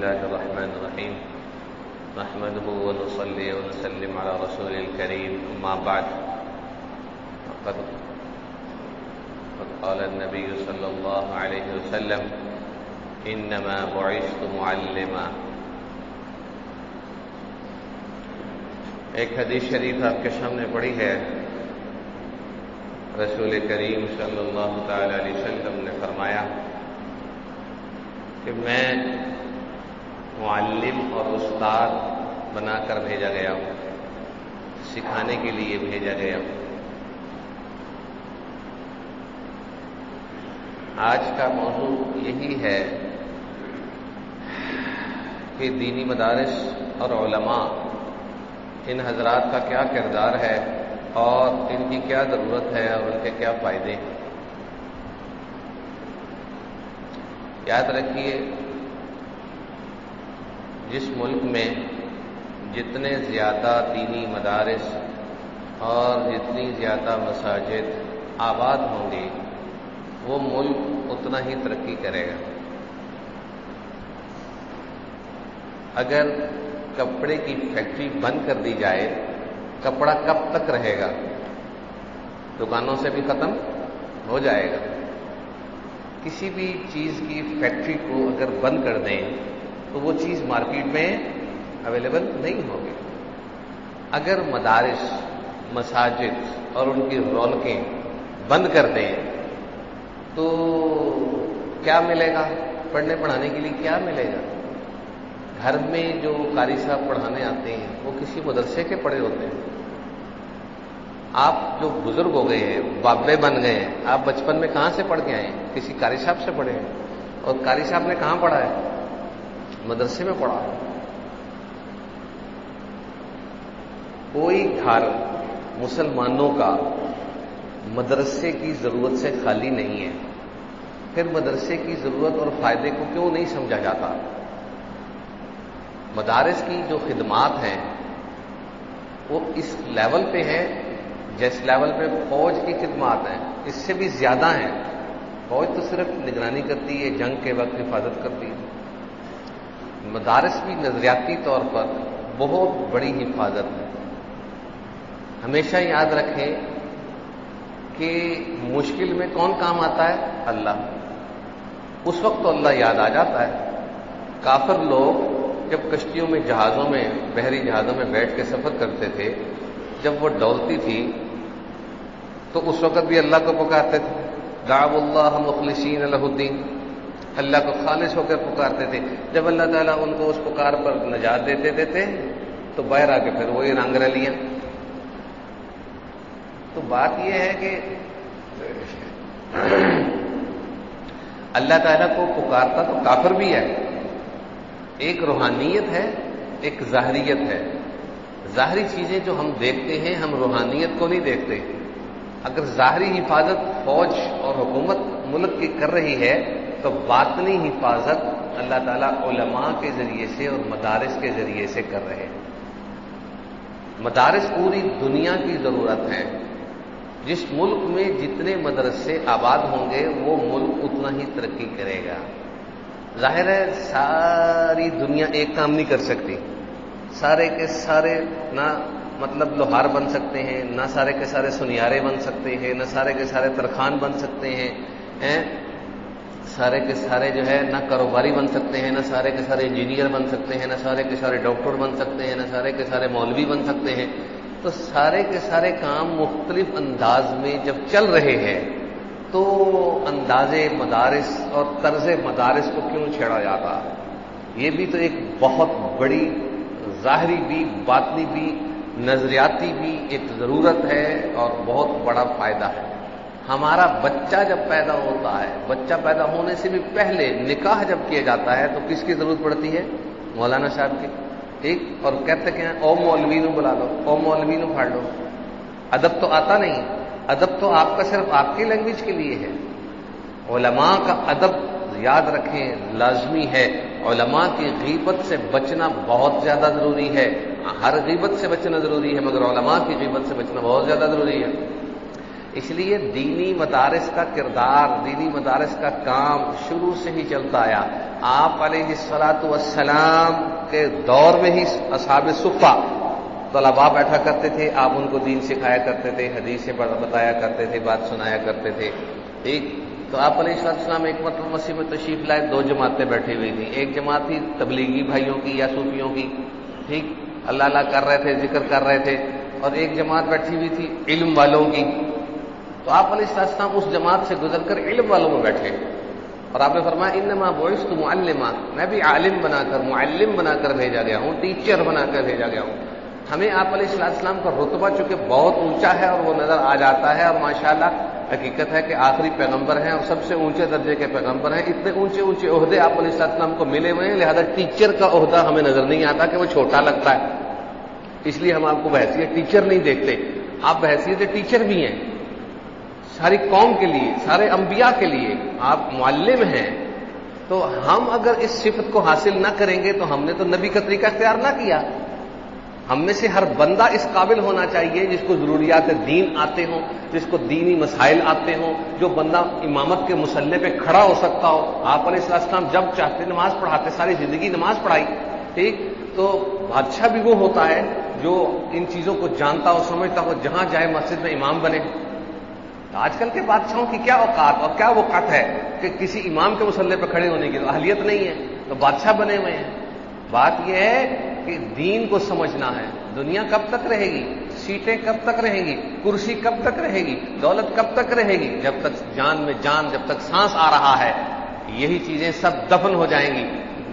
الله الرحمن الرحيم نحمده ونصلي ونسلم على رسول الكريم أما بعد فقد قال النبي صلى الله عليه وسلم إنما بعثت معلما. ایک حدیث شریف آپ کے سامنے پڑھی ہے. رسول کریم صلی اللہ تعالی علیہ وسلم نے فرمایا کہ میں معلم اور استاد بنا کر بھیجا گیا ہوں، سکھانے کے لیے بھیجا گیا ہوں. آج کا موضوع یہی ہے کہ دینی مدارس اور علماء، ان حضرات کا کیا کردار ہے اور ان کی کیا ضرورت ہے اور ان کے کیا فائدے ہیں. یاد رکھیے، جس ملک میں جتنے زیادہ دینی مدارس اور جتنی زیادہ مساجد آباد ہوں گے وہ ملک اتنا ہی ترقی کرے گا. اگر کپڑے کی فیکٹری بند کر دی جائے، کپڑا کب تک رہے گا؟ دکانوں سے بھی ختم ہو جائے گا. کسی بھی چیز کی فیکٹری کو اگر بند کر دیں تو وہ چیز مارکیٹ میں اویلیبل نہیں ہوگی. اگر مدارس، مساجد اور ان کی رونقیں بند کر دیں تو کیا ملے گا؟ پڑھنے پڑھانے کے لیے کیا ملے گا؟ گھر میں جو قاری صاحب پڑھانے آتے ہیں وہ کسی مدرسے کے پڑھے ہوتے ہیں. آپ جو بزرگ ہو گئے ہیں، بابے بن گئے ہیں، آپ بچپن میں کہاں سے پڑھ کے آئے ہیں؟ کسی قاری صاحب سے پڑھے ہیں. اور قاری صاحب نے کہاں پڑھا ہے؟ مدرسے میں پڑھا ہے. کوئی گھر مسلمانوں کا مدرسے کی ضرورت سے خالی نہیں ہے. پھر مدرسے کی ضرورت اور فائدے کو کیوں نہیں سمجھا جاتا؟ مدارس کی جو خدمات ہیں وہ اس لیول پہ ہے جس لیول پہ فوج کی خدمات ہیں، اس سے بھی زیادہ ہیں. فوج تو صرف نگرانی کرتی ہے، جنگ کے وقت حفاظت کرتی ہے. مدارس بھی نظریاتی طور پر بہت بڑی حفاظت ہے. ہمیشہ یاد رکھیں کہ مشکل میں کون کام آتا ہے؟ اللہ. اس وقت تو اللہ یاد آ جاتا ہے. کافر لوگ جب کشتیوں میں، جہازوں میں، بحری جہازوں میں بیٹھ کے سفر کرتے تھے، جب وہ ڈولتی تھی تو اس وقت بھی اللہ کو پکارتے تھے. دعوا اللہ مخلصین لہ الدین، اللہ کو خالص ہو کر پکارتے تھے. جب اللہ تعالیٰ ان کو اس پکار پر نجات دیتے تو باہر آ کے پھر وہی رنگ رلیاں. تو بات یہ ہے کہ اللہ تعالیٰ کو پکارتا تو کافر بھی ہے. ایک روحانیت ہے، ایک ظاہریت ہے. ظاہری چیزیں جو ہم دیکھتے ہیں، ہم روحانیت کو نہیں دیکھتے. اگر ظاہری حفاظت فوج اور حکومت ملک کی کر رہی ہے تو باطنی حفاظت اللہ تعالیٰ علماء کے ذریعے سے اور مدارس کے ذریعے سے کر رہے ہیں. مدارس پوری دنیا کی ضرورت ہے. جس ملک میں جتنے مدرسے آباد ہوں گے وہ ملک اتنا ہی ترقی کرے گا. ظاہر ہے ساری دنیا ایک کام نہیں کر سکتی. سارے کے سارے نہ مطلب لوہار بن سکتے ہیں، نہ سارے کے سارے سنیارے بن سکتے ہیں، نہ سارے کے سارے ترخان بن سکتے ہیں، سارے کے سارے جو ہے نہ کاروباری بن سکتے ہیں، نہ سارے کے سارے انجینئر بن سکتے ہیں، نہ سارے کے سارے ڈاکٹر بن سکتے ہیں، نہ سارے کے سارے مولوی بن سکتے ہیں. تو سارے کے سارے کام مختلف انداز میں جب چل رہے ہیں تو انداز مدارس اور طرز مدارس کو کیوں چھیڑا جاتا؟ یہ بھی تو ایک بہت بڑی ظاہری بھی، باطنی بھی، نظریاتی بھی ایک ضرورت ہے اور بہت بڑا فائدہ ہے. ہمارا بچہ جب پیدا ہوتا ہے، بچہ پیدا ہونے سے بھی پہلے نکاح جب کیا جاتا ہے تو کس کی ضرورت پڑتی ہے؟ مولانا صاحب کی. ٹھیک. اور کہتے کہ او مولوی نو بلا لو، او مولوی نو پھاڑ لو. ادب تو آتا نہیں. ادب تو آپ کا صرف آپ کی لینگویج کے لیے ہے. علماء کا ادب یاد رکھیں لازمی ہے. علماء کی غیبت سے بچنا بہت زیادہ ضروری ہے. ہر غیبت سے بچنا ضروری ہے مگر علماء کی غیبت سے بچنا بہت زیادہ ضروری ہے. اس لیے دینی مدارس کا کردار، دینی مدارس کا کام شروع سے ہی چلتا آیا. آپ علیہ الصلوۃ والسلام کے دور میں ہی اصحاب صفہ طلباء بیٹھا کرتے تھے، آپ ان کو دین سکھایا کرتے تھے، حدیثیں بتایا کرتے تھے، بات سنایا کرتے تھے. ٹھیک. تو آپ علیہ السلام ایک مرتبہ مسجد میں تشریف لائے، دو جماعتیں بیٹھی ہوئی تھیں. ایک جماعت تھی تبلیغی بھائیوں کی یا صوفیوں کی، ٹھیک، اللہ اللہ کر رہے تھے، ذکر کر رہے تھے. اور ایک جماعت بیٹھی ہوئی تھی علم والوں کی. تو آپ علیہ السلام اس جماعت سے گزر کر علم والوں میں بیٹھے اور آپ نے فرمایا انما بعثت معلما، میں بھی عالم بنا کر، معلم بنا کر بھیجا گیا ہوں، ٹیچر بنا کر بھیجا گیا ہوں. ہمیں آپ علیہ السلام کا رتبہ چونکہ بہت اونچا ہے اور وہ نظر آ جاتا ہے، اور ماشاءاللہ حقیقت ہے کہ آخری پیغمبر ہیں اور سب سے اونچے درجے کے پیغمبر ہیں. اتنے اونچے اونچے عہدے آپ علیہ السلام کو ملے ہوئے ہیں، لہذا ٹیچر کا عہدہ ہمیں نظر نہیں آتا کہ وہ چھوٹا لگتا ہے، اس لیے ہم آپ کو بحیثیت ٹیچر نہیں دیکھتے. آپ بحیثیت ٹیچر بھی ہیں ساری قوم کے لیے، سارے انبیاء کے لیے آپ معلم ہیں. تو ہم اگر اس صفت کو حاصل نہ کریں گے تو ہم نے تو نبی کا طریقہ اختیار نہ کیا. ہم میں سے ہر بندہ اس قابل ہونا چاہیے جس کو ضروریات دین آتے ہوں، جس کو دینی مسائل آتے ہوں، جو بندہ امامت کے مصلی پہ کھڑا ہو سکتا ہو. آپ علیہ السلام جب چاہتے نماز پڑھاتے، ساری زندگی نماز پڑھائی. ٹھیک. تو بادشاہ بھی وہ ہوتا ہے جو ان چیزوں کو جانتا ہو، سمجھتا ہو، جہاں جائے مسجد میں امام بنے. تو آج کل کے بادشاہوں کی کیا اوقات اور کیا وقت ہے کہ کسی امام کے مصلی پہ کھڑے ہونے کی تو اہلیت نہیں ہے، تو بادشاہ بنے ہوئے ہیں. بات یہ ہے کہ دین کو سمجھنا ہے. دنیا کب تک رہے گی؟ سیٹیں کب تک رہیں گی؟ کرسی کب تک رہے گی؟ دولت کب تک رہے گی؟ جب تک جان میں جان، جب تک سانس آ رہا ہے. یہی چیزیں سب دفن ہو جائیں گی،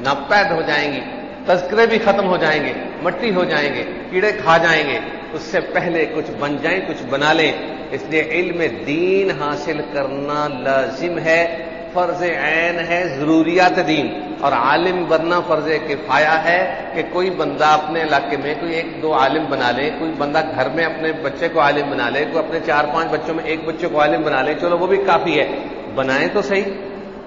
ناپید ہو جائیں گی، تذکرے بھی ختم ہو جائیں گے، مٹی ہو جائیں گے، کیڑے کھا جائیں گے. اس سے پہلے کچھ بن جائیں، کچھ بنا لیں. اس لیے علم دین حاصل کرنا لازم ہے، فرض عین ہے، ضروریات دین. اور عالم بننا فرض کفایہ ہے کہ کوئی بندہ اپنے علاقے میں کوئی ایک دو عالم بنا لے، کوئی بندہ گھر میں اپنے بچے کو عالم بنا لے، کوئی اپنے 4-5 بچوں میں ایک بچے کو عالم بنا لے، چلو وہ بھی کافی ہے. بنائیں تو صحیح.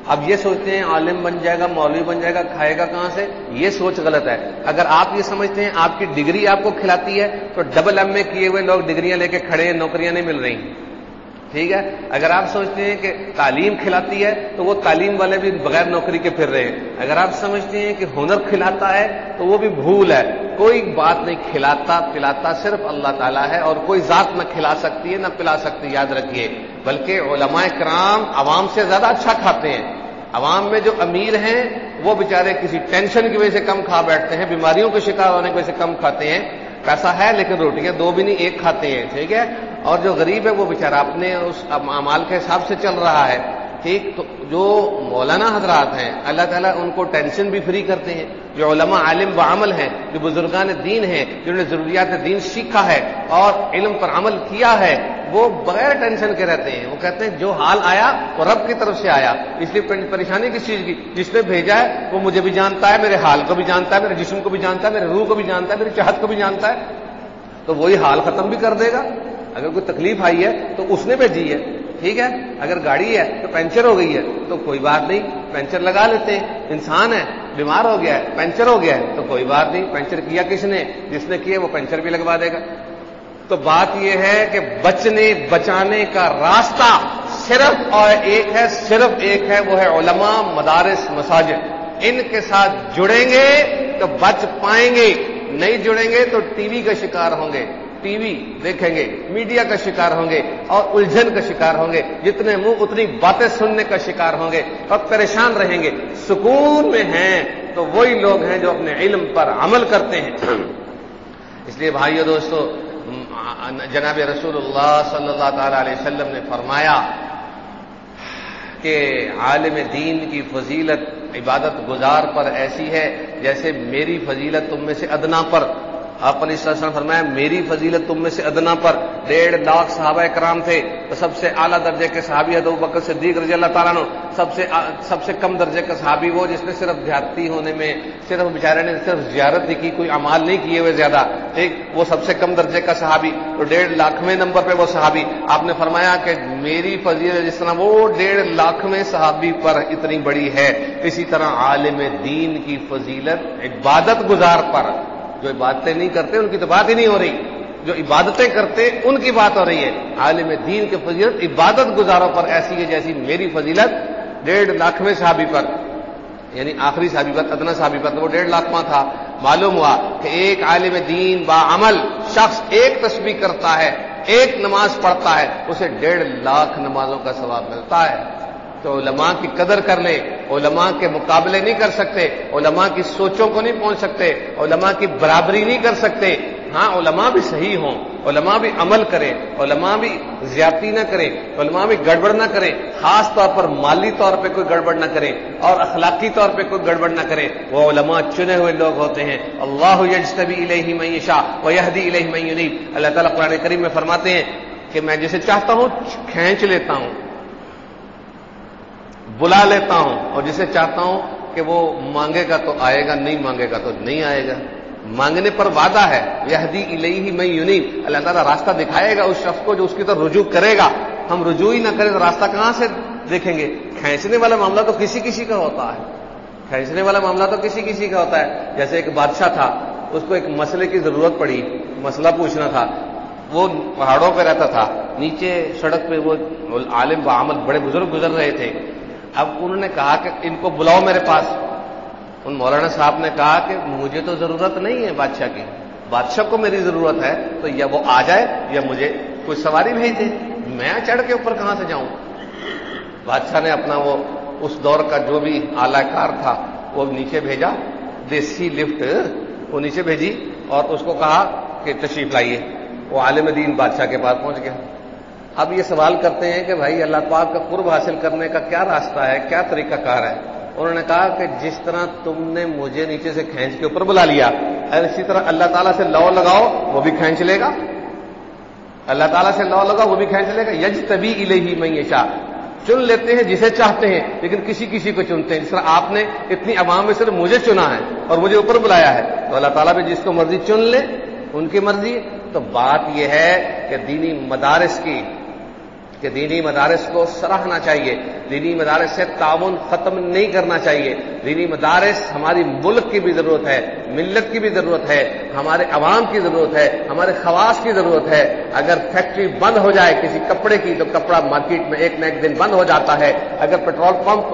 اب یہ سوچتے ہیں عالم بن جائے گا، مولوی بن جائے گا، کھائے گا کہاں سے؟ یہ سوچ غلط ہے. اگر آپ یہ سمجھتے ہیں آپ کی ڈگری آپ کو کھلاتی ہے تو ڈبل ایم اے کیے ہوئے لوگ ڈگریاں لے کے کھڑے ہیں، نوکریاں نہیں مل رہی. ٹھیک ہے. اگر آپ سمجھتے ہیں کہ تعلیم کھلاتی ہے تو وہ تعلیم والے بھی بغیر نوکری کے پھر رہے ہیں. اگر آپ سمجھتے ہیں کہ ہنر کھلاتا ہے تو وہ بھی بھول ہے. کوئی بات نہیں، کھلاتا پلاتا صرف اللہ تعالیٰ ہے، اور کوئی ذات نہ کھلا سکتی ہے نہ پلا سکتی، یاد رکھیے. بلکہ علماء کرام عوام سے زیادہ اچھا کھاتے ہیں. عوام میں جو امیر ہیں وہ بیچارے کسی ٹینشن کی وجہ سے کم کھا بیٹھتے ہیں، بیماریوں کے شکار ہونے کی وجہ سے کم کھاتے ہیں. پیسہ ہے لیکن روٹیاں 2 بھی نہیں 1 کھاتے ہیں. ٹھیک ہے. اور جو غریب ہے وہ بیچارہ اپنے اس اعمال کے حساب سے چل رہا ہے. ٹھیک. تو جو مولانا حضرات ہیں اللہ تعالیٰ ان کو ٹینشن بھی فری کرتے ہیں. جو علماء عالم و عمل ہیں، جو بزرگان دین ہیں، جنہوں نے ضروریات دین سیکھا ہے اور علم پر عمل کیا ہے، وہ بغیر ٹینشن کے رہتے ہیں. وہ کہتے ہیں جو حال آیا وہ رب کی طرف سے آیا، اس لیے پریشانی کس چیز کی؟ جس نے بھیجا ہے وہ مجھے بھی جانتا ہے، میرے حال کو بھی جانتا ہے، میرے جسم کو بھی جانتا ہے، میرے روح کو بھی جانتا ہے، میری چاہت کو بھی جانتا ہے. تو وہی حال ختم بھی کر دے گا. اگر کوئی تکلیف آئی ہے تو اس نے بھیجی ہے. ٹھیک ہے. اگر گاڑی ہے تو پنچر ہو گئی ہے تو کوئی بات نہیں، پنچر لگا لیتے ہیں. انسان ہے، بیمار ہو گیا ہے، پنچر ہو گیا ہے تو کوئی بات نہیں، پنچر کیا کس نے؟ جس نے کیا وہ پنچر بھی لگوا دے گا. تو بات یہ ہے کہ بچانے کا راستہ صرف ایک ہے، وہ ہے علماء، مدارس، مساجد. ان کے ساتھ جڑیں گے تو بچ پائیں گے، نہیں جڑیں گے تو ٹی وی کا شکار ہوں گے، ٹی وی دیکھیں گے، میڈیا کا شکار ہوں گے اور الجھن کا شکار ہوں گے. جتنے منہ اتنی باتیں سننے کا شکار ہوں گے اور پریشان رہیں گے. سکون میں ہیں تو وہی لوگ ہیں جو اپنے علم پر عمل کرتے ہیں. اس لیے بھائیو دوستو، جناب رسول اللہ صلی اللہ تعالی علیہ وسلم نے فرمایا کہ عالم دین کی فضیلت عبادت گزار پر ایسی ہے جیسے میری فضیلت تم میں سے ادنا پر. آپ علیہ السلام فرمایا میری فضیلت تم میں سے ادنا پر. 1.5 لاکھ صحابہ کرام تھے تو سب سے اعلیٰ درجے کے صحابی ابو بکر صدیق رضی اللہ تعالیٰ عنہ. سب سے کم درجے کا صحابی وہ جس نے صرف دیہاتی ہونے میں صرف بیچارے نے صرف زیارت کی، کوئی اعمال نہیں کیے ہوئے زیادہ. ٹھیک. وہ سب سے کم درجے کا صحابی. تو 1.5 لاکھویں نمبر پہ وہ صحابی. آپ نے فرمایا کہ میری فضیلت جس طرح وہ 1.5 لاکھویں صحابی پر اتنی بڑی ہے، اسی طرح عالم دین کی فضیلت عبادت گزار پر. جو عبادتیں نہیں کرتے ان کی تو بات ہی نہیں ہو رہی، جو عبادتیں کرتے ان کی بات ہو رہی ہے. عالم دین کی فضیلت عبادت گزاروں پر ایسی ہے جیسی میری فضیلت 1.5 لاکھویں صحابی پر. یعنی آخری صحابی پر، ادنا صحابی پر وہ 1.5 لاکھ ماں تھا. معلوم ہوا کہ ایک عالم دین باعمل شخص ایک تسبیح کرتا ہے، ایک نماز پڑھتا ہے، اسے 1.5 لاکھ نمازوں کا ثواب ملتا ہے. تو علماء کی قدر کر لیں. علماء کے مقابلے نہیں کر سکتے، علماء کی سوچوں کو نہیں پہنچ سکتے، علماء کی برابری نہیں کر سکتے. ہاں علماء بھی صحیح ہوں، علماء بھی عمل کریں، علماء بھی زیادتی نہ کریں، علماء بھی گڑبڑ نہ کریں، خاص طور پر مالی طور پہ کوئی گڑبڑ نہ کریں اور اخلاقی طور پہ کوئی گڑبڑ نہ کریں. وہ علماء چنے ہوئے لوگ ہوتے ہیں. اللہ یجتبی الیہ من یشاء ویہدی الیہ من ینیب. اللہ تعالیٰ قرآن کریم میں فرماتے ہیں کہ میں جسے چاہتا ہوں کھینچ لیتا ہوں، بلا لیتا ہوں، اور جسے چاہتا ہوں کہ وہ مانگے گا تو آئے گا، نہیں مانگے گا تو نہیں آئے گا. مانگنے پر وعدہ ہے. یہدی الیہ من ینیب. اللہ تعالیٰ راستہ دکھائے گا اس شخص کو جو اس کی طرف رجوع کرے گا. ہم رجوع ہی نہ کریں تو راستہ کہاں سے دیکھیں گے؟ کھینچنے والا معاملہ تو کسی کسی کا ہوتا ہے، کھینچنے والا معاملہ تو کسی کسی کا ہوتا ہے. جیسے ایک بادشاہ تھا، اس کو ایک مسئلے کی ضرورت پڑی، مسئلہ پوچھنا تھا. وہ پہاڑوں پہ رہتا تھا، نیچے سڑک پہ وہ عالم بعمل بڑے بزرگ گزر رہے تھے. اب انہوں نے کہا کہ ان کو بلاؤ میرے پاس. ان مولانا صاحب نے کہا کہ مجھے تو ضرورت نہیں ہے بادشاہ کی، بادشاہ کو میری ضرورت ہے تو یا وہ آ جائے یا مجھے کوئی سواری بھیج دے، میں چڑھ کے اوپر کہاں سے جاؤں. بادشاہ نے اپنا وہ اس دور کا جو بھی اعلی کار تھا وہ نیچے بھیجا، دیسی لفٹ وہ نیچے بھیجی اور اس کو کہا کہ تشریف لائیے. وہ عالم دین بادشاہ کے پاس پہنچ گیا. اب یہ سوال کرتے ہیں کہ بھائی اللہ پاک کا قرب حاصل کرنے کا کیا راستہ ہے، کیا طریقہ کار ہے؟ انہوں نے کہا کہ جس طرح تم نے مجھے نیچے سے کھینچ کے اوپر بلا لیا، اسی طرح اللہ تعالیٰ سے لو لگاؤ، وہ بھی کھینچ لے گا. اللہ تعالیٰ سے لو لگاؤ، وہ بھی کھینچ لے گا. یجتبی الیہ من یشاء. چن لیتے ہیں جسے چاہتے ہیں، لیکن کسی کسی کو چنتے ہیں. جس طرح آپ نے اتنی عوام میں صرف مجھے چنا ہے اور مجھے اوپر بلایا ہے، تو اللہ تعالیٰ بھی جس کو مرضی چن لے، ان کی مرضی. تو بات یہ ہے کہ دینی مدارس کو سراہنا چاہیے. دینی مدارس سے تعاون ختم نہیں کرنا چاہیے. دینی مدارس ہماری ملک کی بھی ضرورت ہے، ملت کی بھی ضرورت ہے، ہمارے عوام کی ضرورت ہے، ہمارے خواص کی ضرورت ہے. اگر فیکٹری بند ہو جائے کسی کپڑے کی تو کپڑا مارکیٹ میں ایک نہ ایک دن بند ہو جاتا ہے. اگر پیٹرول پمپ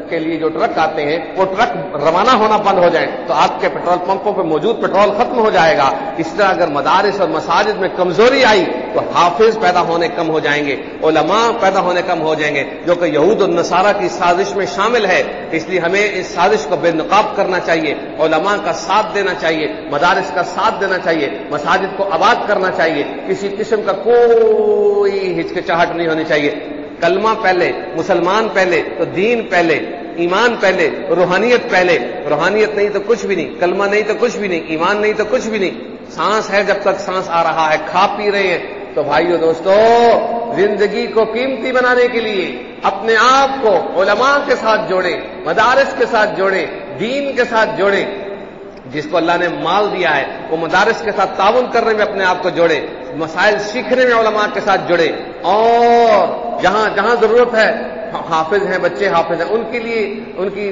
کے لیے جو ٹرک آتے ہیں وہ ٹرک روانہ ہونا بند ہو جائیں تو آپ کے پیٹرول پمپوں پہ موجود پیٹرول ختم ہو جائے گا. اس طرح اگر مدارس اور مساجد میں کمزوری آئی تو حافظ پیدا ہونے کم ہو جائیں گے، علماء پیدا ہونے کم ہو جائیں گے، جو کہ یہود اور نصارہ کی سازش میں شامل ہے. اس لیے ہمیں اس سازش کو بے نقاب کرنا چاہیے، علماء کا ساتھ دینا چاہیے، مدارس کا ساتھ دینا چاہیے، مساجد کو آباد کرنا چاہیے. کسی قسم کا کوئی ہچکچاہٹ نہیں ہونی چاہیے. کلمہ پہلے، مسلمان پہلے، تو دین پہلے، ایمان پہلے، روحانیت پہلے. روحانیت نہیں تو کچھ بھی نہیں، کلمہ نہیں تو کچھ بھی نہیں، ایمان نہیں تو کچھ بھی نہیں. سانس ہے جب تک سانس آ رہا ہے، کھا پی رہے ہیں. تو بھائیو دوستو، زندگی کو قیمتی بنانے کے لیے اپنے آپ کو علماء کے ساتھ جوڑیں، مدارس کے ساتھ جوڑیں، دین کے ساتھ جوڑیں. جس کو اللہ نے مال دیا ہے وہ مدارس کے ساتھ تعاون کرنے میں اپنے آپ کو جوڑے، مسائل سیکھنے میں علماء کے ساتھ جڑے، اور جہاں جہاں ضرورت ہے حافظ ہیں، بچے حافظ ہیں، ان کے لیے ان کی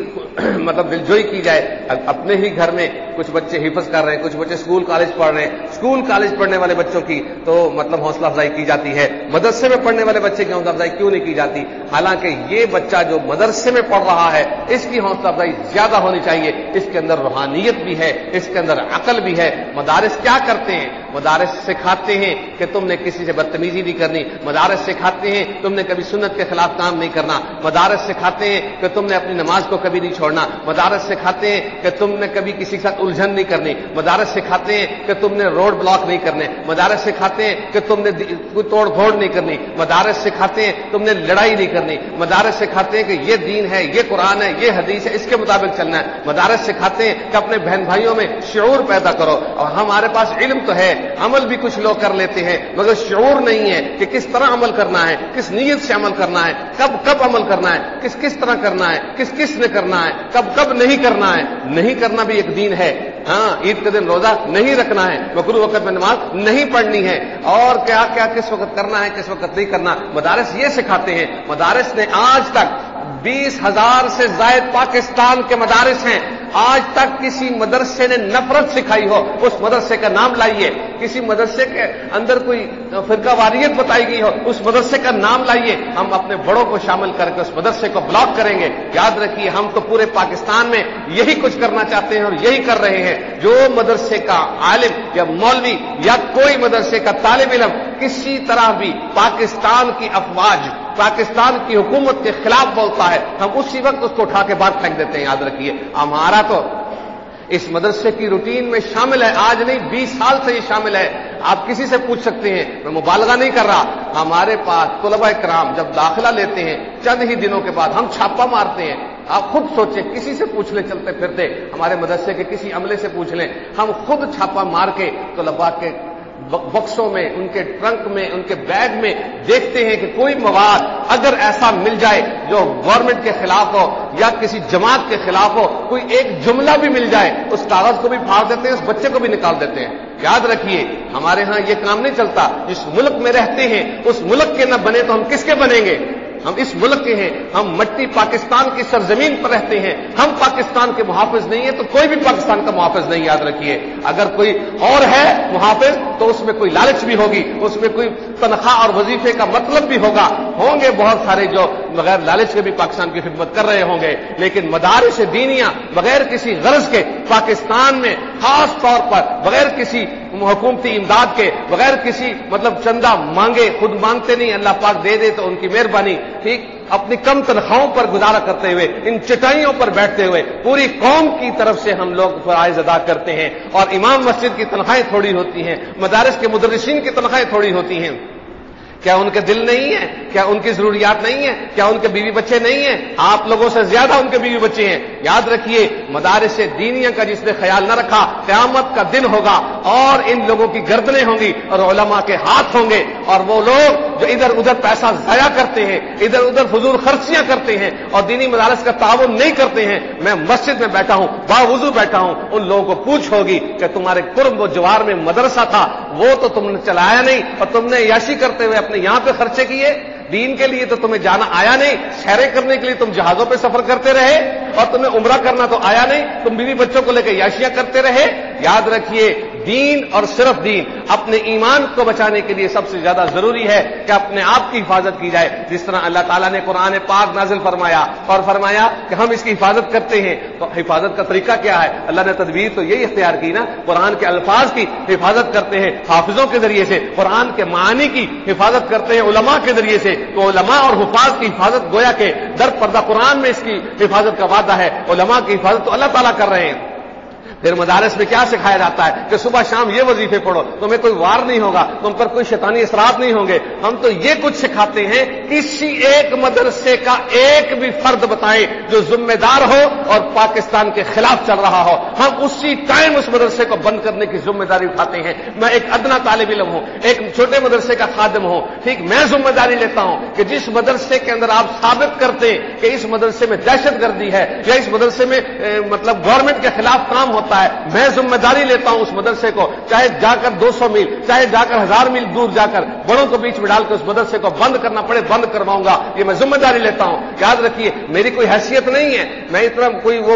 مطلب دلجوئی کی جائے. اپنے ہی گھر میں کچھ بچے حفظ کر رہے ہیں، کچھ بچے اسکول کالج پڑھ رہے ہیں، اسکول کالج پڑھنے والے بچوں کی تو مطلب حوصلہ افزائی کی جاتی ہے. مدرسے میں پڑھنے والے بچے کی حوصلہ افزائی کیوں نہیں کی جاتی؟ حالانکہ یہ بچہ جو مدرسے میں پڑھ رہا ہے اس کی حوصلہ افزائی زیادہ ہونی چاہیے. اس کے اندر روحانیت بھی ہے، اس کے اندر عقل بھی ہے. مدارس کیا کرتے ہیں؟ مدارس سکھاتے ہیں کہ تم نے کسی سے بدتمیزی نہیں کرنی. مدارس سکھاتے ہیں تم نے کبھی سنت کے خلاف کام نہیں کرنا. مدارس سکھاتے ہیں کہ تم نے اپنی نماز کو کبھی نہیں چھوڑنا. مدارس سکھاتے ہیں کہ تم نے کبھی کسی کے ساتھ الجھن نہیں کرنی. مدارس سکھاتے ہیں کہ تم نے روڈ بلاک نہیں کرنے. مدارس سکھاتے ہیں کہ تم نے کوئی توڑ پھوڑ نہیں کرنی. مدارس سکھاتے ہیں تم نے لڑائی نہیں کرنی. مدارس سکھاتے ہیں کہ یہ دین ہے، یہ قرآن ہے، یہ حدیث ہے، اس کے مطابق چلنا ہے. مدارس سکھاتے ہیں کہ اپنے بہن بھائیوں میں شعور پیدا کرو. اور ہمارے پاس علم تو ہے، عمل بھی کچھ لوگ کر لیتے ہیں، مگر شعور نہیں ہے کہ کس طرح عمل کرنا ہے، کس نیت سے عمل کرنا ہے، کب عمل کرنا ہے، کس طرح کرنا ہے، کس نے کرنا ہے، کب نہیں کرنا ہے. نہیں کرنا بھی ایک دین ہے. ہاں، عید کے دن روزہ نہیں رکھنا ہے، مکروہ وقت میں نماز نہیں پڑھنی ہے، اور کیا کیا کس وقت کرنا ہے، کس وقت نہیں کرنا. مدارس یہ سکھاتے ہیں. مدارس نے آج تک 20,000 سے زائد پاکستان کے مدارس ہیں، آج تک کسی مدرسے نے نفرت سکھائی ہو اس مدرسے کا نام لائیے، کسی مدرسے کے اندر کوئی فرقہ واریت بتائی گئی ہو اس مدرسے کا نام لائیے، ہم اپنے بڑوں کو شامل کر کے اس مدرسے کو بلاک کریں گے۔ یاد رکھیے ہم تو پورے پاکستان میں یہی کچھ کرنا چاہتے ہیں اور یہی کر رہے ہیں۔ جو مدرسے کا عالم یا مولوی یا کوئی مدرسے کا طالب علم کسی طرح بھی پاکستان کی افواج، پاکستان کی حکومت کے خلاف بولتا ہے، ہم اسی وقت اس کو اٹھا کے باہر پھینک دیتے ہیں۔ یاد رکھیے ہمارا تو اس مدرسے کی روٹین میں شامل ہے، آج نہیں 20 سال سے یہ شامل ہے۔ آپ کسی سے پوچھ سکتے ہیں، میں مبالغہ نہیں کر رہا، ہمارے پاس طلباء کرام جب داخلہ لیتے ہیں چند ہی دنوں کے بعد ہم چھاپا مارتے ہیں۔ آپ خود سوچیں، کسی سے پوچھ لیں چلتے پھرتے، ہمارے مدرسے کے کسی عملے سے پوچھ لیں، ہم خود چھاپا مار کے طلباء کے بکسوں میں، ان کے ٹرنک میں، ان کے بیگ میں دیکھتے ہیں کہ کوئی مواد اگر ایسا مل جائے جو گورنمنٹ کے خلاف ہو یا کسی جماعت کے خلاف ہو، کوئی ایک جملہ بھی مل جائے اس کاغذ کو بھی پھاڑ دیتے ہیں، اس بچے کو بھی نکال دیتے ہیں۔ یاد رکھیے ہمارے ہاں یہ کام نہیں چلتا۔ جس ملک میں رہتے ہیں اس ملک کے نہ بنے تو ہم کس کے بنیں گے؟ ہم اس ملک کے ہیں، ہم مٹی پاکستان کی سرزمین پر رہتے ہیں، ہم پاکستان کے محافظ نہیں ہیں تو کوئی بھی پاکستان کا محافظ نہیں۔ یاد رکھیے اگر کوئی اور ہے محافظ تو اس میں کوئی لالچ بھی ہوگی، اس میں کوئی تنخواہ اور وظیفے کا مطلب بھی ہوگا، ہوں گے بہت سارے جو بغیر لالچ کے بھی پاکستان کی خدمت کر رہے ہوں گے، لیکن مدارس دینیہ بغیر کسی غرض کے پاکستان میں خاص طور پر بغیر کسی حکومتی امداد کے، بغیر کسی چندہ مانگے، خود مانگتے نہیں، اللہ پاک دے دے تو ان کی مہربانی، ٹھیک، اپنی کم تنخواہوں پر گزارا کرتے ہوئے، ان چٹائیوں پر بیٹھتے ہوئے پوری قوم کی طرف سے ہم لوگ فرائض ادا کرتے ہیں، اور امام مسجد کی تنخواہیں تھوڑی ہوتی ہیں، مدارس کے مدرسین کی تنخواہیں تھوڑی ہوتی ہیں۔ کیا ان کے دل نہیں ہیں؟ کیا ان کی ضروریات نہیں ہیں؟ کیا ان کے بیوی بچے نہیں ہیں؟ آپ لوگوں سے زیادہ ان کے بیوی بچے ہیں۔ یاد رکھیے مدارس دینیہ کا جس نے خیال نہ رکھا، قیامت کا دن ہوگا اور ان لوگوں کی گردنیں ہوں گی اور علماء کے ہاتھ ہوں گے، اور وہ لوگ جو ادھر ادھر پیسہ ضائع کرتے ہیں، ادھر ادھر فضول خرچیاں کرتے ہیں اور دینی مدارس کا تعاون نہیں کرتے ہیں، میں مسجد میں بیٹھا ہوں، باوضو بیٹھا ہوں، ان لوگوں کو پوچھ ہوگی کہ تمہارے قرب و جوار میں مدرسہ تھا، وہ تو تم نے چلایا نہیں اور تم نے عیاشی کرتے ہوئے اپنے یہاں پہ خرچے کیے، دین کے لیے تو تمہیں جانا آیا نہیں، سیریں کرنے کے لیے تم جہازوں پہ سفر کرتے رہے، اور تمہیں عمرہ کرنا تو آیا نہیں، تم بیوی بچوں کو لے کے عیاشیاں کرتے رہے۔ یاد رکھیے دین اور صرف دین، اپنے ایمان کو بچانے کے لیے سب سے زیادہ ضروری ہے کہ اپنے آپ کی حفاظت کی جائے، جس طرح اللہ تعالیٰ نے قرآن پاک نازل فرمایا اور فرمایا کہ ہم اس کی حفاظت کرتے ہیں۔ تو حفاظت کا طریقہ کیا ہے؟ اللہ نے تدبیر تو یہی اختیار کی نا، قرآن کے الفاظ کی حفاظت کرتے ہیں حافظوں کے ذریعے سے، قرآن کے معانی کی حفاظت کرتے ہیں علماء کے ذریعے سے۔ تو علماء اور حفاظ کی حفاظت گویا کہ در پردہ قرآن میں اس کی حفاظت کا وعدہ ہے، علماء کی حفاظت تو اللہ تعالیٰ کر رہے ہیں۔ پھر مدارس میں کیا سکھایا جاتا ہے کہ صبح شام یہ وظیفے پڑھو، تمہیں کوئی وار نہیں ہوگا، تم پر کوئی شیطانی اثرات نہیں ہوں گے۔ ہم تو یہ کچھ سکھاتے ہیں، کسی ایک مدرسے کا ایک بھی فرد بتائیں جو ذمہ دار ہو اور پاکستان کے خلاف چل رہا ہو، ہم اسی ٹائم اس مدرسے کو بند کرنے کی ذمہ داری اٹھاتے ہیں۔ میں ایک ادنا طالب علم ہوں، ایک چھوٹے مدرسے کا خادم ہوں، ٹھیک، میں ذمہ داری لیتا ہوں کہ جس مدرسے کے اندر آپ ثابت کرتے ہیں کہ اس مدرسے میں دہشت گردی ہے یا اس مدرسے میں گورنمنٹ کے خلاف کام ہوتا ہے، میں ذمہ داری لیتا ہوں اس مدرسے کو، چاہے جا کر 200 میل، چاہے جا کر 1000 میل دور جا کر بڑوں کو بیچ میں ڈال کر اس مدرسے کو بند کرنا پڑے، بند کرواؤں گا، یہ میں ذمہ داری لیتا ہوں۔ یاد رکھیے میری کوئی حیثیت نہیں ہے، میں اتنا کوئی وہ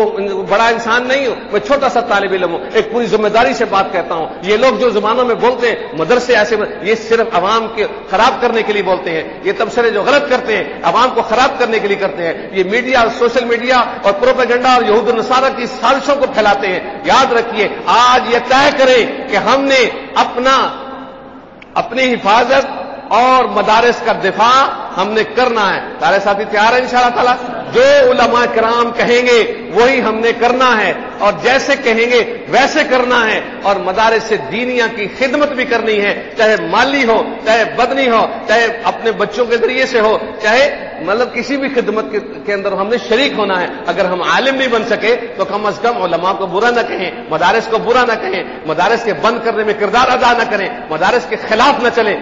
بڑا انسان نہیں ہوں، میں چھوٹا سا طالب علم ہوں، ایک پوری ذمہ داری سے بات کہتا ہوں۔ یہ لوگ جو زمانوں میں بولتے ہیں مدرسے ایسے، یہ صرف عوام کے خراب کرنے کے لیے بولتے ہیں، یہ تبصرے جو غلط کرتے ہیں عوام کو خراب کرنے کے لیے کرتے ہیں، یہ میڈیا اور سوشل میڈیا اور پروپیگنڈا اور یہود و نصارہ کی سازشوں کو پھیلاتے ہیں۔ یاد رکھیے آج یہ طے کریں کہ ہم نے اپنی حفاظت اور مدارس کا دفاع ہم نے کرنا ہے۔ سارے ساتھی تیار ہیں انشاءاللہ تعالی؟ جو علماء کرام کہیں گے وہی ہم نے کرنا ہے، اور جیسے کہیں گے ویسے کرنا ہے، اور مدارس دینیہ کی خدمت بھی کرنی ہے، چاہے مالی ہو، چاہے بدنی ہو، چاہے اپنے بچوں کے ذریعے سے ہو، چاہے کسی بھی خدمت کے اندر ہم نے شریک ہونا ہے۔ اگر ہم عالم نہیں بن سکے تو کم از کم علماء کو برا نہ کہیں، مدارس کو برا نہ کہیں، مدارس کے بند کرنے میں کردار ادا نہ کریں، مدارس کے خلاف نہ چلیں۔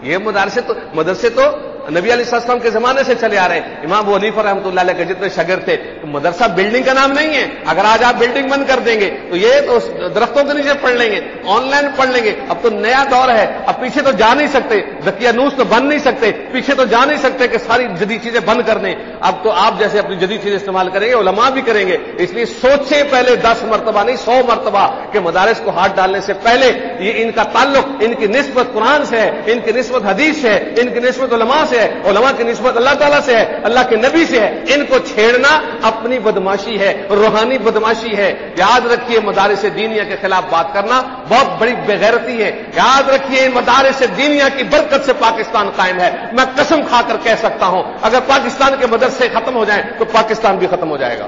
یہ مدرسے تو نبی علیہ السلام کے زمانے سے چلے آ رہے ہیں. امام ابو حنیفہ رحمۃ اللہ علیہ کے جتنے شاگرد تھے, مدرسہ بلڈنگ کا نام نہیں ہے. اگر آج آپ بلڈنگ بند کر دیں گے تو یہ تو درختوں کے نیچے پڑھ لیں گے, آن لائن پڑھ لیں گے. اب تو نیا دور ہے, اب پیچھے تو جا نہیں سکتے, دقیانوس تو بن نہیں سکتے, پیچھے تو جا نہیں سکتے کہ ساری جدید چیزیں بند کر دیں. اب تو آپ جیسے اپنی جدید چیزیں استعمال کریں گے, علماء بھی کریں گے. اس لیے سوچے پہلے 10 مرتبہ نہیں 100 مرتبہ کہ مدارس کو ہاتھ ڈالنے سے پہلے یہ ان کا تعلق, ان کی نسبت قرآن سے ہے, ان کی نسبت حدیث سے ہے, ان کی نسبت علماء سے ہے, علماء کی نسبت اللہ تعالیٰ سے ہے, اللہ کے نبی سے ہے. ان کو چھیڑنا اپنی بدماشی ہے, روحانی بدماشی ہے. یاد رکھیے مدارس دینیہ کے خلاف بات کرنا بہت بڑی بےغیرتی ہے. یاد رکھیے مدارس دینیہ کی برکت سے پاکستان قائم ہے. میں قسم کھا کر کہہ سکتا ہوں اگر پاکستان کے مدرسے ختم ہو جائیں تو پاکستان بھی ختم ہو جائے گا.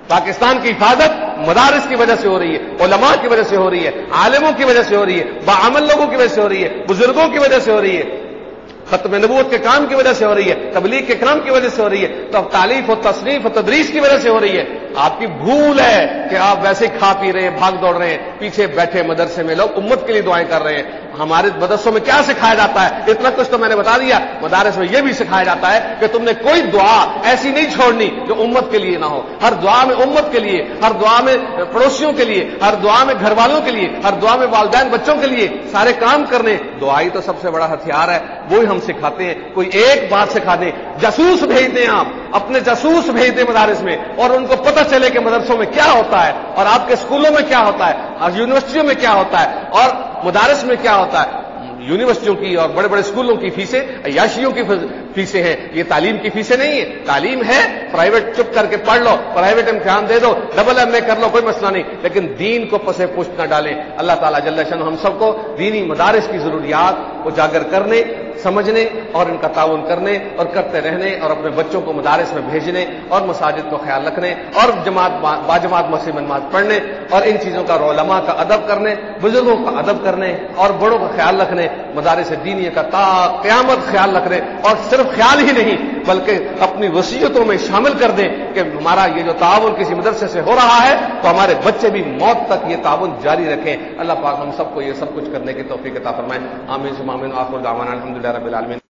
پاکستان کی حفاظت مدارس کی وجہ سے ہو رہی ہے, علماء کی وجہ سے ہو رہی ہے, عالموں کی وجہ سے ہو رہی ہے, باعمل لوگوں کی وجہ سے ہو رہی ہے, بزرگوں کی وجہ سے ہو رہی ہے, ختم نبوت کے کام کی وجہ سے ہو رہی ہے, تبلیغ کے کام کی وجہ سے ہو رہی ہے. تو اب تعلیف و تصنیف و تدریس کی وجہ سے ہو رہی ہے. آپ کی بھول ہے کہ آپ ویسے کھا پی رہے ہیں, بھاگ دوڑ رہے ہیں, پیچھے بیٹھے مدرسے میں لوگ امت کے لیے دعائیں کر رہے ہیں. ہمارے مدرسوں میں کیا سکھایا جاتا ہے؟ اتنا کچھ تو میں نے بتا دیا. مدارس میں یہ بھی سکھایا جاتا ہے کہ تم نے کوئی دعا ایسی نہیں چھوڑنی جو امت کے لیے نہ ہو. ہر دعا میں امت کے لیے, ہر دعا میں پڑوسیوں کے لیے, ہر دعا میں گھر والوں کے لیے, ہر دعا میں والدین بچوں کے لیے سارے کام کرنے. دعائی تو سب سے بڑا ہتھیار ہے, وہی ہم سکھاتے ہیں. کوئی ایک بات سکھا دیں, جاسوس بھیج دیں, آپ اپنے جاسوس بھیج دیں مدارس میں, اور ان کو پتہ چلے کہ مدرسوں میں کیا ہوتا ہے, اور آپ کے اسکولوں میں کیا ہوتا ہے, اور یونیورسٹیوں میں کیا ہوتا ہے, اور مدارس میں کیا ہوتا ہے. یونیورسٹیوں کی اور بڑے بڑے اسکولوں کی فیسیں عیاشیوں کی فیسیں ہیں. یہ تعلیم کی فیسیں نہیں ہے. تعلیم ہے پرائیویٹ, چپ کر کے پڑھ لو, پرائیویٹ امتحان دے دو, ڈبل ایم اے کر لو, کوئی مسئلہ نہیں, لیکن دین کو پسے پشت نہ ڈالیں. اللہ تعالیٰ جل شانہ ہم سب کو دینی مدارس کی ضروریات اجاگر کرنے, سمجھنے اور ان کا تعاون کرنے اور کرتے رہنے, اور اپنے بچوں کو مدارس میں بھیجنے اور مساجد کو خیال رکھنے اور باجماعت مسجد میں نماز پڑھنے اور ان چیزوں کا علماء کا ادب کرنے, بزرگوں کا ادب کرنے اور بڑوں کا خیال رکھنے, مدارس دینیہ کا تا قیامت خیال رکھنے. اور صرف خیال ہی نہیں بلکہ اپنی وصیتوں میں شامل کر دیں کہ ہمارا یہ جو تعاون کسی مدرسے سے ہو رہا ہے تو ہمارے بچے بھی موت تک یہ تعاون جاری رکھیں. اللہ پاک ہم سب کو یہ سب کچھ کرنے کی توفیق عطا فرمائے. آمین ثم آمین. آخر دعوانا الحمدللہ رب العالمین.